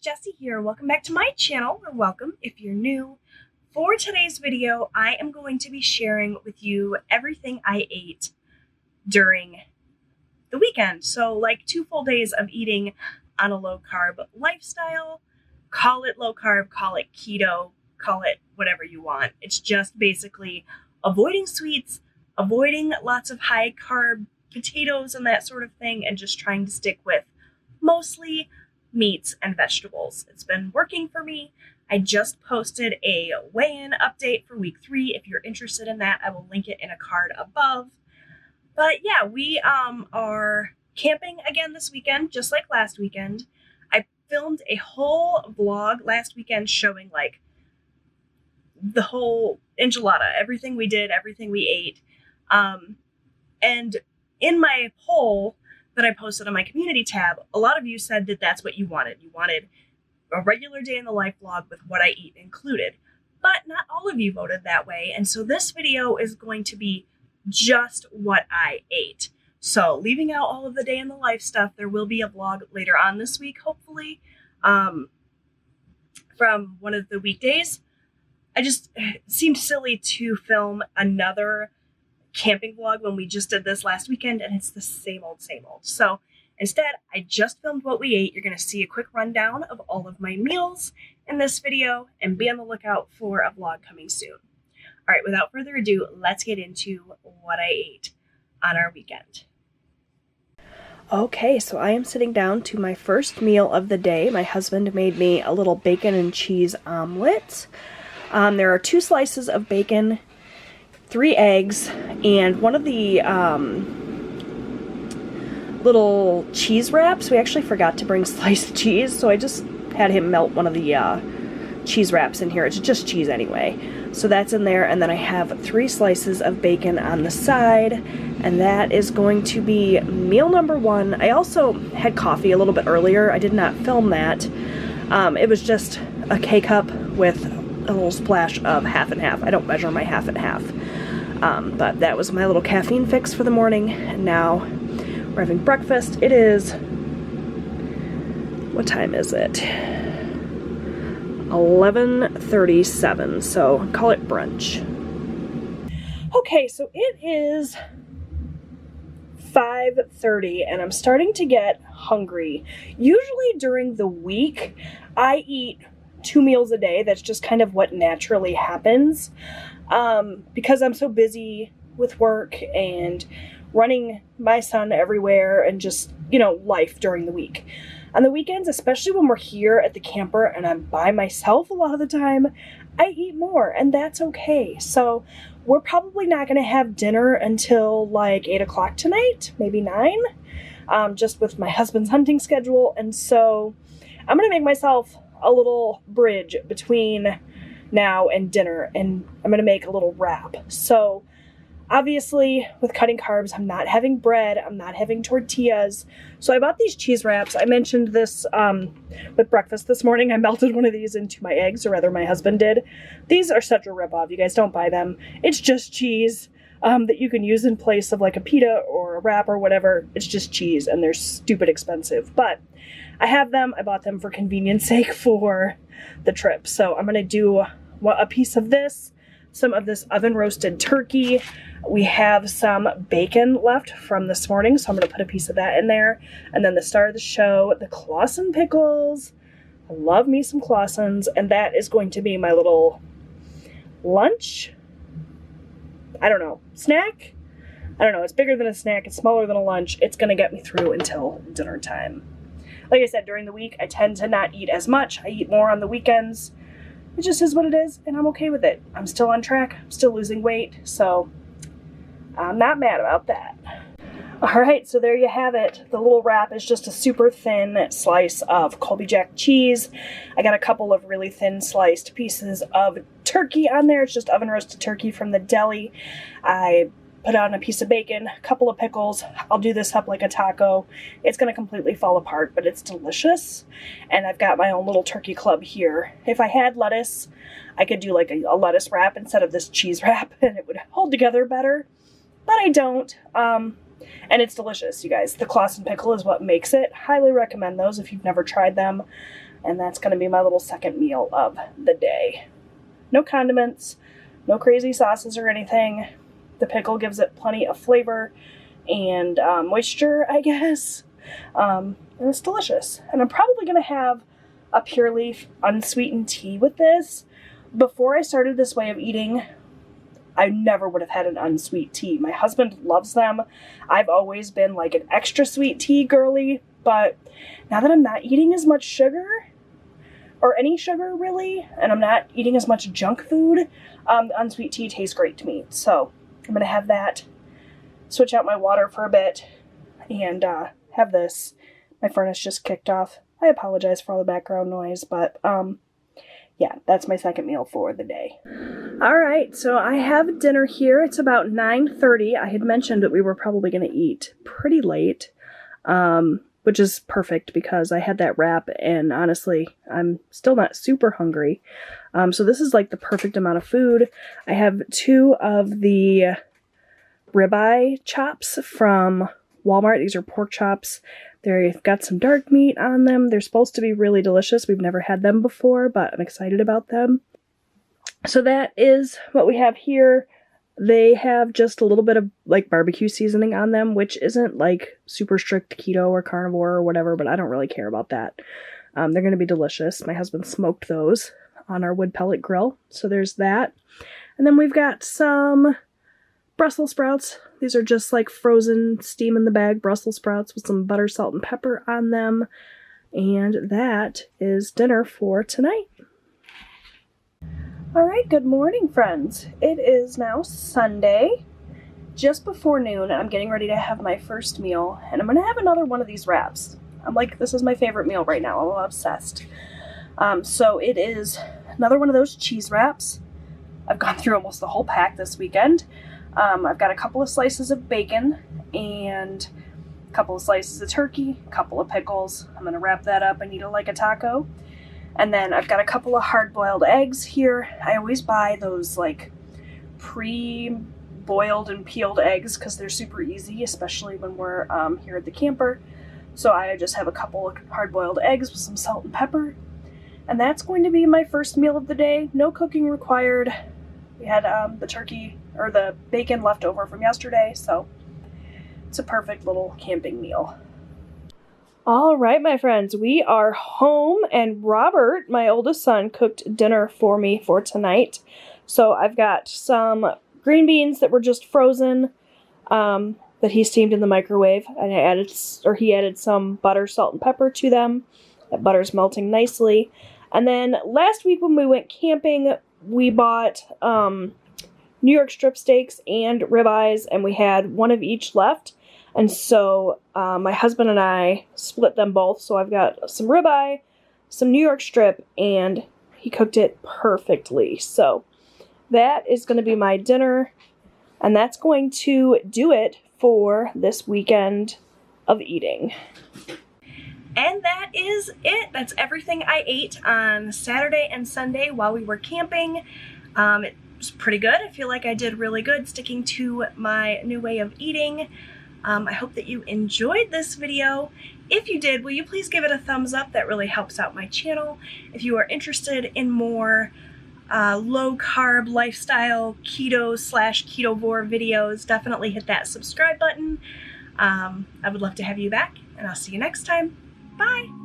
Jessie here. Welcome back to my channel, or welcome if you're new. For today's video, I am going to be sharing with you everything I ate during the weekend. So like 2 full days of eating on a low carb lifestyle. Call it low carb, call it keto, call it whatever you want. It's just basically avoiding sweets, avoiding lots of high carb potatoes and that sort of thing, and just trying to stick with mostly meats and vegetables. It's been working for me. I just posted a weigh-in update for week 3. If you're interested in that, I will link it in a card above. But yeah, we are camping again this weekend, just like last weekend. I filmed a whole vlog last weekend showing like the whole enchilada, everything we did, everything we ate. And in my poll that I posted on my community tab, a lot of you said that that's what you wanted. You wanted a regular day in the life vlog with what I eat included. But not all of you voted that way, and so this video is going to be just what I ate. So leaving out all of the day in the life stuff, there will be a vlog later on this week, hopefully, from one of the weekdays. It seemed silly to film another camping vlog when we just did this last weekend, and it's the same old. So instead, I just filmed what we ate. You're going to see a quick rundown of all of my meals in this video, and be on the lookout for a vlog coming soon. All right, without further ado, let's get into what I ate on our weekend. Okay, so I am sitting down to my first meal of the day. My husband made me a little bacon and cheese omelet. There are 2 slices of bacon, 3 eggs, and one of the little cheese wraps. We actually forgot to bring sliced cheese, so I just had him melt one of the cheese wraps in here. It's just cheese anyway. So that's in there, and then I have 3 slices of bacon on the side, and that is going to be meal number 1. I also had coffee a little bit earlier. I did not film that. It was just a K-cup with a little splash of half and half. I don't measure my half and half. But that was my little caffeine fix for the morning, and now we're having breakfast. It is, what time is it? 11:37, so call it brunch. Okay, so it is 5:30, and I'm starting to get hungry. Usually during the week, I eat 2 meals a day. That's just kind of what naturally happens. Because I'm so busy with work and running my son everywhere and just, life during the week. On the weekends, especially when we're here at the camper and I'm by myself a lot of the time, I eat more, and that's okay. So we're probably not going to have dinner until like 8 o'clock tonight, maybe 9, just with my husband's hunting schedule. And so I'm going to make myself a little bridge between now and dinner, and I'm going to make a little wrap. So obviously with cutting carbs, I'm not having bread, I'm not having tortillas. So I bought these cheese wraps. I mentioned this with breakfast this morning. I melted one of these into my eggs, or rather my husband did. These are such a ripoff. You guys don't buy them. It's just cheese that you can use in place of like a pita or a wrap or whatever. It's just cheese, and they're stupid expensive. But I have them. I bought them for convenience sake for the trip. So I'm going to do a piece of this, some of this oven roasted turkey. We have some bacon left from this morning, so I'm going to put a piece of that in there. And then the star of the show, the Clausen pickles. I love me some Clausens, and that is going to be my little lunch. I don't know, snack? I don't know, it's bigger than a snack, it's smaller than a lunch. It's going to get me through until dinner time. Like I said, during the week, I tend to not eat as much. I eat more on the weekends. It just is what it is, and I'm okay with it. I'm still on track. I'm still losing weight, so I'm not mad about that. All right, so there you have it. The little wrap is just a super thin slice of Colby Jack cheese. I got a couple of really thin sliced pieces of turkey on there. It's just oven roasted turkey from the deli. I put on a piece of bacon, a couple of pickles. I'll do this up like a taco. It's going to completely fall apart, but it's delicious. And I've got my own little turkey club here. If I had lettuce, I could do like a lettuce wrap instead of this cheese wrap, and it would hold together better. But I don't. And it's delicious, you guys. The Clausen pickle is what makes it. Highly recommend those if you've never tried them. and that's going to be my little second meal of the day. No condiments, no crazy sauces or anything. The pickle gives it plenty of flavor and moisture, I guess, and it's delicious. And I'm probably going to have a Pure Leaf unsweetened tea with this. Before I started this way of eating, I never would have had an unsweet tea. My husband loves them. I've always been like an extra sweet tea girly, but now that I'm not eating as much sugar, or any sugar really, and I'm not eating as much junk food, unsweet tea tastes great to me. So I'm going to have that, switch out my water for a bit, and have this. My furnace just kicked off. I apologize for all the background noise, but yeah, that's my second meal for the day. All right, so I have dinner here. It's about 9:30. I had mentioned that we were probably going to eat pretty late, which is perfect because I had that wrap, and honestly, I'm still not super hungry. So this is like the perfect amount of food. I have 2 of the ribeye chops from Walmart. These are pork chops. They've got some dark meat on them. They're supposed to be really delicious. We've never had them before, but I'm excited about them. So that is what we have here. They have just a little bit of like barbecue seasoning on them, which isn't like super strict keto or carnivore or whatever, but I don't really care about that. They're going to be delicious. My husband smoked those on our wood pellet grill. So there's that. And then we've got some Brussels sprouts. These are just like frozen, steam in the bag Brussels sprouts with some butter, salt, and pepper on them. And that is dinner for tonight. All right, good morning, friends. It is now Sunday, just before noon, and I'm getting ready to have my first meal, and I'm going to have another one of these wraps. I'm like, this is my favorite meal right now. I'm obsessed. So it is another one of those cheese wraps. I've gone through almost the whole pack this weekend. I've got a couple of slices of bacon and a couple of slices of turkey, a couple of pickles. I'm going to wrap that up and eat it like a taco. And then I've got a couple of hard-boiled eggs here. I always buy those like pre-boiled and peeled eggs because they're super easy, especially when we're here at the camper. So I just have a couple of hard-boiled eggs with some salt and pepper. And that's going to be my first meal of the day. No cooking required. We had the turkey or the bacon left over from yesterday, so it's a perfect little camping meal. All right, my friends, we are home, and Robert, my oldest son, cooked dinner for me for tonight. So I've got some green beans that were just frozen that he steamed in the microwave, and he added some butter, salt, and pepper to them. That butter's melting nicely. And then last week when we went camping, we bought New York strip steaks and ribeyes, and we had one of each left. And so my husband and I split them both. So I've got some ribeye, some New York strip, and he cooked it perfectly. So that is going to be my dinner, and that's going to do it for this weekend of eating. And that is it. That's everything I ate on Saturday and Sunday while we were camping. It was pretty good. I feel like I did really good sticking to my new way of eating. I hope that you enjoyed this video. If you did, will you please give it a thumbs up? That really helps out my channel. If you are interested in more low-carb lifestyle keto/ketovore videos, definitely hit that subscribe button. I would love to have you back, and I'll see you next time. Bye!